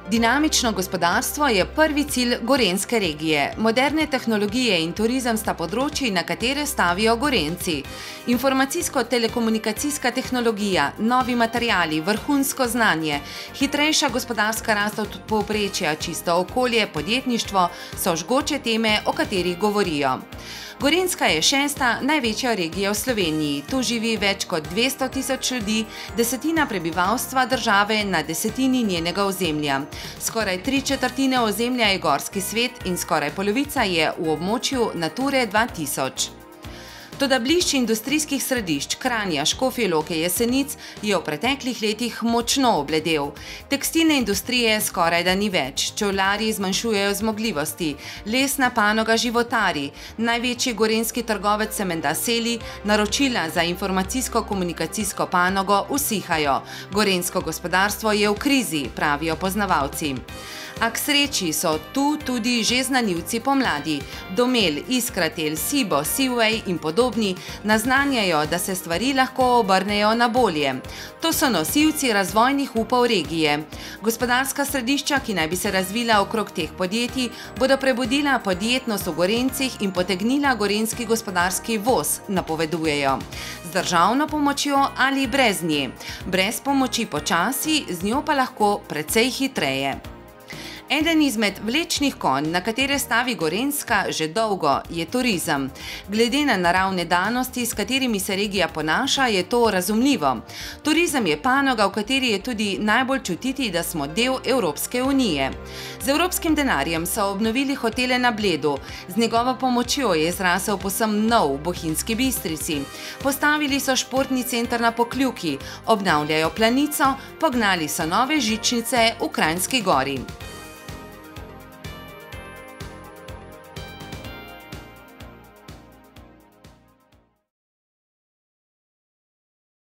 Dinamično gospodarstvo je prvi cilj gorenjske regije. Moderne tehnologije in turizem sta področji, na katere stavijo Gorenjci. Informacijsko-telekomunikacijska tehnologija, novi materiali, vrhunsko znanje, hitrejša gospodarska rast od povprečja, čisto okolje, podjetništvo so žgoče teme, o katerih govorijo. Gorenjska je 6. največja regija v Sloveniji. Tu živi več kot 200 tisoč ljudi, desetina prebivalstva države na desetini njenega ozemlja. Skoraj 3/4 ozemlja je gorski svet in skoraj polovica je v območju Nature 2000. Toda blišč industrijskih središč Kranja, Škofje Loke, Jesenic je v preteklih letih močno obledel. Tekstilne industrije skoraj da ni več, čevljarji zmanjšujejo zmogljivosti, lesna panoga životari, največji gorenjski trgovec se menda seli, naročila za informacijsko-komunikacijsko panogo usihajo. Gorenjsko gospodarstvo je v krizi, pravijo poznavalci. A k sreči so tu tudi že znanilci pomladi. Domel, Iskratel, Sibo, Seaway in podobni naznanjajo, da se stvari lahko obrnejo na bolje. To so nosilci razvojnih upov regije. Gospodarska središča, ki naj bi se razvila okrog teh podjetij, bodo prebudila podjetnost v Gorenjcih in potegnila gorenjski gospodarski voz, napovedujejo. Z državno pomočjo ali brez nje. Brez pomoči počasi, z njo pa lahko precej hitreje. Eden izmed vlečnih konj, na katere stavi Gorenjska že dolgo, je turizem. Glede na naravne danosti, s katerimi se regija ponaša, je to razumljivo. Turizem je panoga, v kateri je tudi najbolj čutiti, da smo del Evropske unije. Z evropskim denarjem so obnovili hotele na Bledu, z njegovo pomočjo je zrasel povsem nov v Bohinjski Bistrici. Postavili so športni center na Pokljuki, obnavljajo Planico, pognali so nove žičnice v Kranjski Gori.